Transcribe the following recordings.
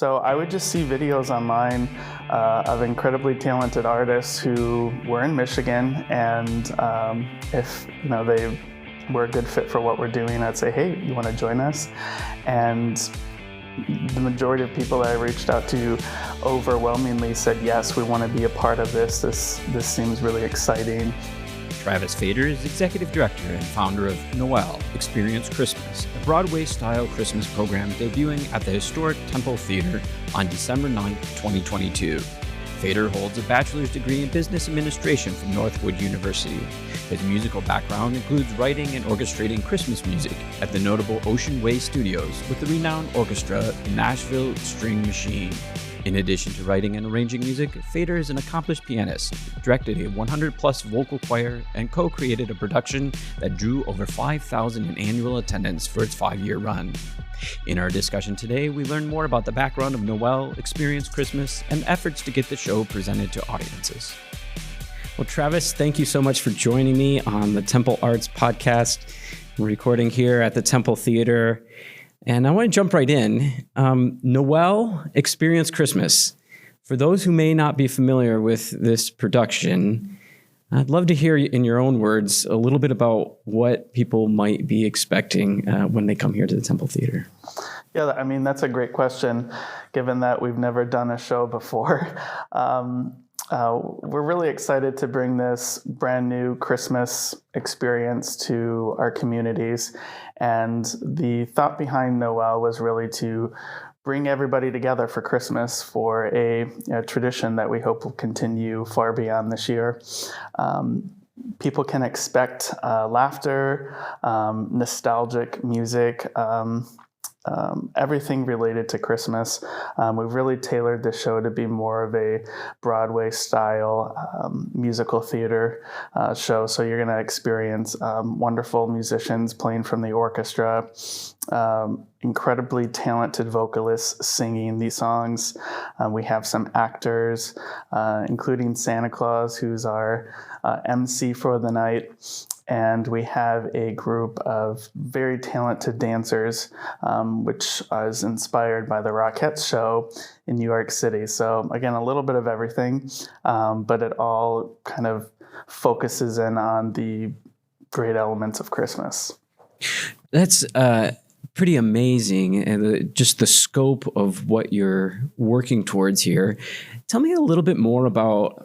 So I would just see videos online of incredibly talented artists who were in Michigan, and if they were a good fit for what we're doing, I'd say, hey, you want to join us? And the majority of people that I reached out to overwhelmingly said, yes, we want to be a part of this. This seems really exciting. Travis Fader is executive director and founder of Noel, Experience Christmas, a Broadway-style Christmas program debuting at the historic Temple Theater on December 9, 2022. Fader holds a bachelor's degree in business administration from Northwood University. His musical background includes writing and orchestrating Christmas music at the notable Ocean Way Studios with the renowned orchestra Nashville String Machine. In addition to writing and arranging music, Fader is an accomplished pianist, directed a 100-plus vocal choir, and co-created a production that drew over 5,000 in annual attendance for its 5-year run. In our discussion today, we learn more about the background of Noel, Experience Christmas, and efforts to get the show presented to audiences. Well, Travis, thank you so much for joining me on the Temple Arts Podcast. We're recording here at the Temple Theater. And I want to jump right in. Noel, Experience Christmas. For those who may not be familiar with this production, I'd love to hear in your own words a little bit about what people might be expecting when they come here to the Temple Theater. Yeah, I mean, that's a great question, given that we've never done a show before. We're really excited to bring this brand new Christmas experience to our communities. And the thought behind Noel was really to bring everybody together for Christmas for a tradition that we hope will continue far beyond this year. People can expect laughter, nostalgic music, everything related to Christmas. We've really tailored the show to be more of a Broadway style musical theater show. So you're going to experience wonderful musicians playing from the orchestra, incredibly talented vocalists singing these songs. We have some actors, including Santa Claus, who's our MC for the night. And we have a group of very talented dancers, which is inspired by the Rockettes show in New York City. So again, a little bit of everything, but it all kind of focuses in on the great elements of Christmas. That's pretty amazing, and just the scope of what you're working towards here. Tell me a little bit more about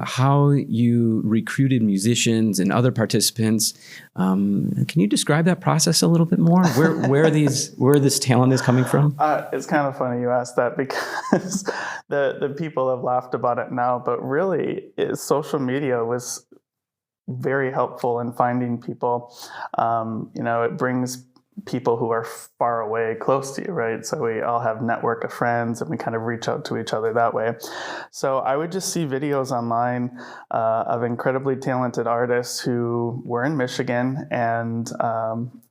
how you recruited musicians and other participants. Can you describe that process a little bit more? Where this talent is coming from? It's kind of funny you asked that, because the people have laughed about it now, but really social media was very helpful in finding people. It brings people who are far away close to you, right? So we all have network of friends, and we kind of reach out to each other that way. So I would just see videos online of incredibly talented artists who were in Michigan, and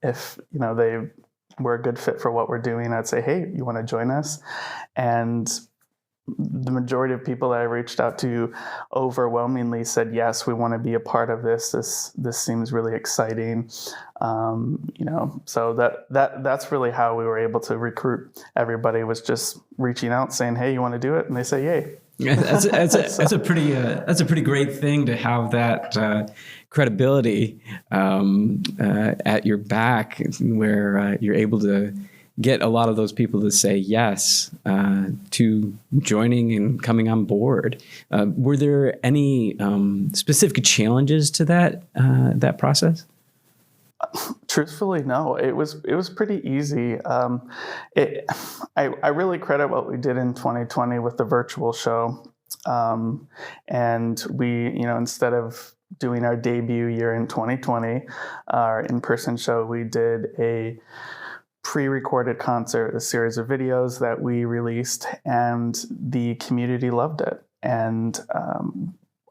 if they were a good fit for what we're doing, I'd say, hey, you want to join us? And the majority of people that I reached out to overwhelmingly said, yes, we want to be a part of this. This seems really exciting. So that's really how we were able to recruit everybody, was just reaching out saying, hey, you want to do it? And they say, yay. Yeah, that's a pretty great thing to have that credibility at your back, where you're able to get a lot of those people to say yes to joining and coming on board. Were there any specific challenges to that process? Truthfully, no. It was pretty easy. I really credit what we did in 2020 with the virtual show, and we, instead of doing our debut year in 2020, our in-person show, we did a pre-recorded concert, a series of videos that we released, and the community loved it. And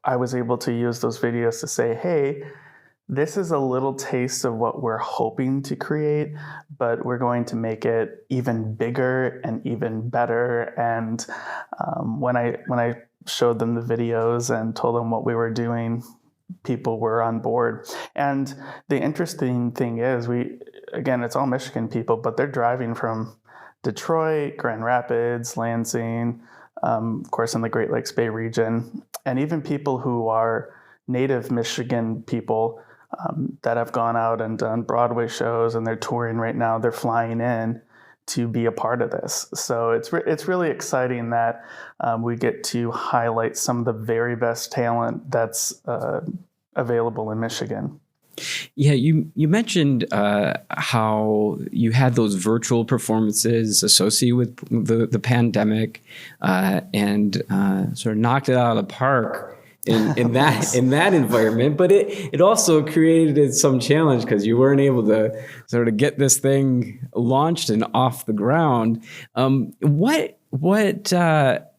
I was able to use those videos to say, hey, this is a little taste of what we're hoping to create, but we're going to make it even bigger and even better. And when I showed them the videos and told them what we were doing, people were on board. And the interesting thing is, again, it's all Michigan people, but they're driving from Detroit, Grand Rapids, Lansing, of course in the Great Lakes Bay region, and even people who are native Michigan people that have gone out and done Broadway shows, and they're touring right now. They're flying in to be a part of this. So it's really exciting that we get to highlight some of the very best talent that's available in Michigan. Yeah, you mentioned how you had those virtual performances associated with the pandemic, and sort of knocked it out of the park in that environment. But it also created some challenge because you weren't able to sort of get this thing launched and off the ground.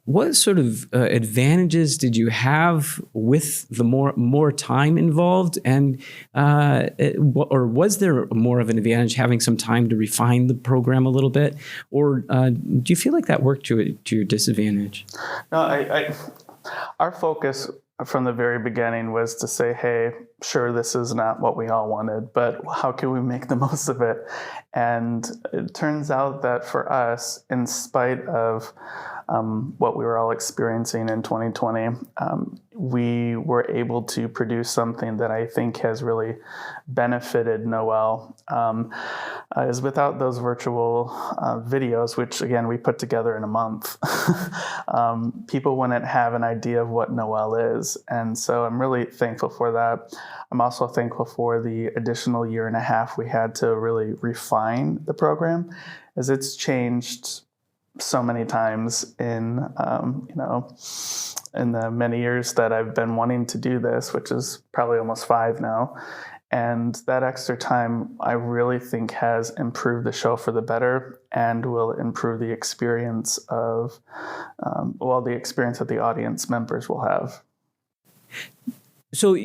What sort of advantages did you have with the more time involved, and or was there more of an advantage having some time to refine the program a little bit, or do you feel like that worked to your disadvantage? No, our focus from the very beginning was to say, hey, sure, this is not what we all wanted, but how can we make the most of it? And it turns out that for us, in spite of what we were all experiencing in 2020, we were able to produce something that I think has really benefited Noel. Is without those virtual videos, which again we put together in a month, people wouldn't have an idea of what Noel is. And so I'm really thankful for that. I'm also thankful for the additional year and a half we had to really refine the program, as it's changed so many times in the many years that I've been wanting to do this, which is probably almost 5 now. And that extra time, I really think, has improved the show for the better and will improve the experience of, the experience that the audience members will have. So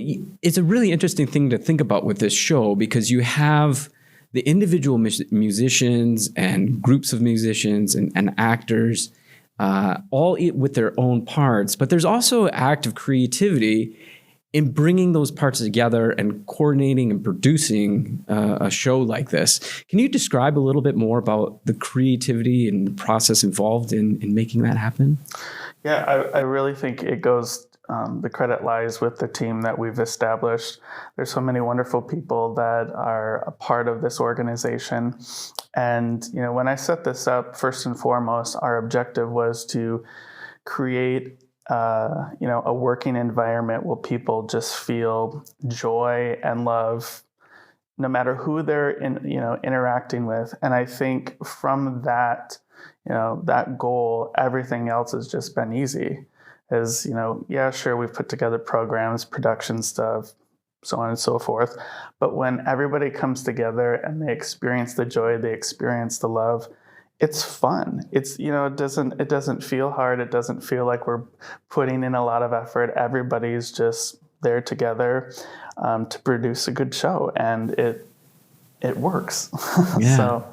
it's a really interesting thing to think about with this show, because you have the individual musicians and groups of musicians and actors, all with their own parts, but there's also an act of creativity in bringing those parts together and coordinating and producing a show like this. Can you describe a little bit more about the creativity and the process involved in making that happen? Yeah, I really think it goes, the credit lies with the team that we've established. There's so many wonderful people that are a part of this organization. And, when I set this up, first and foremost, our objective was to create a working environment where people just feel joy and love, no matter who they're interacting with. And I think from that, that goal, everything else has just been easy. As sure, we've put together programs, production stuff, so on and so forth. But when everybody comes together and they experience the joy, they experience the love, it's fun. It's, it doesn't feel hard. It doesn't feel like we're putting in a lot of effort. Everybody's just there together to produce a good show, and it works. Yeah. So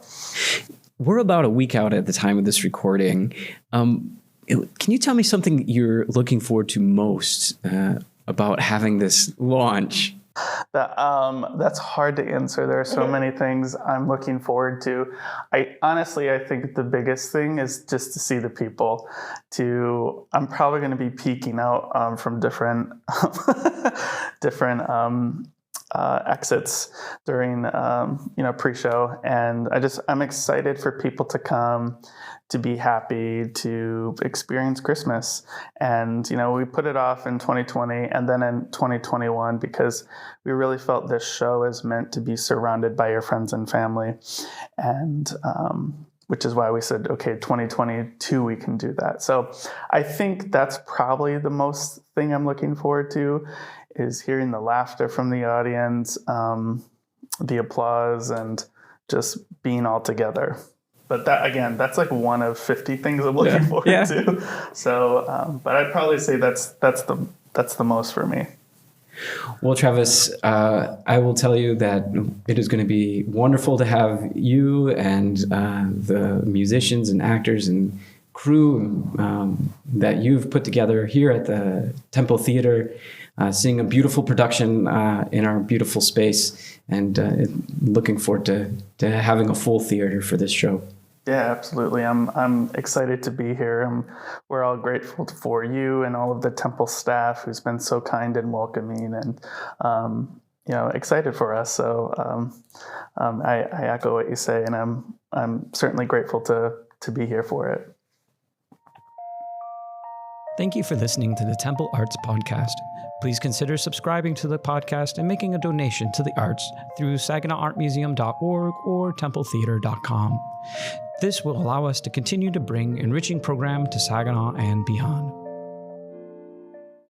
we're about a week out at the time of this recording. Can you tell me something you're looking forward to most about having this launch? That's hard to answer. There are so many things I'm looking forward to. I think the biggest thing is just to see the people. I'm probably going to be peeking out from different exits during pre-show, and I'm excited for people to come, to be happy, to experience Christmas. And we put it off in 2020 and then in 2021 because we really felt this show is meant to be surrounded by your friends and family, and which is why we said, okay, 2022 we can do that. So I think that's probably the most thing I'm looking forward to, is hearing the laughter from the audience, the applause, and just being all together. But that's like one of 50 things I'm looking forward to. So, but I'd probably say that's the most for me. Well, Travis, I will tell you that it is going to be wonderful to have you and the musicians and actors and crew that you've put together here at the Temple Theater, seeing a beautiful production in our beautiful space, and looking forward to having a full theater for this show. Yeah, absolutely. I'm excited to be here. We're all grateful for you and all of the temple staff who's been so kind and welcoming, and excited for us. So I echo what you say, and I'm certainly grateful to be here for it. Thank you for listening to the Temple Arts Podcast. Please consider subscribing to the podcast and making a donation to the arts through saginawartmuseum.org or templetheater.com. This will allow us to continue to bring enriching program to Saginaw and beyond.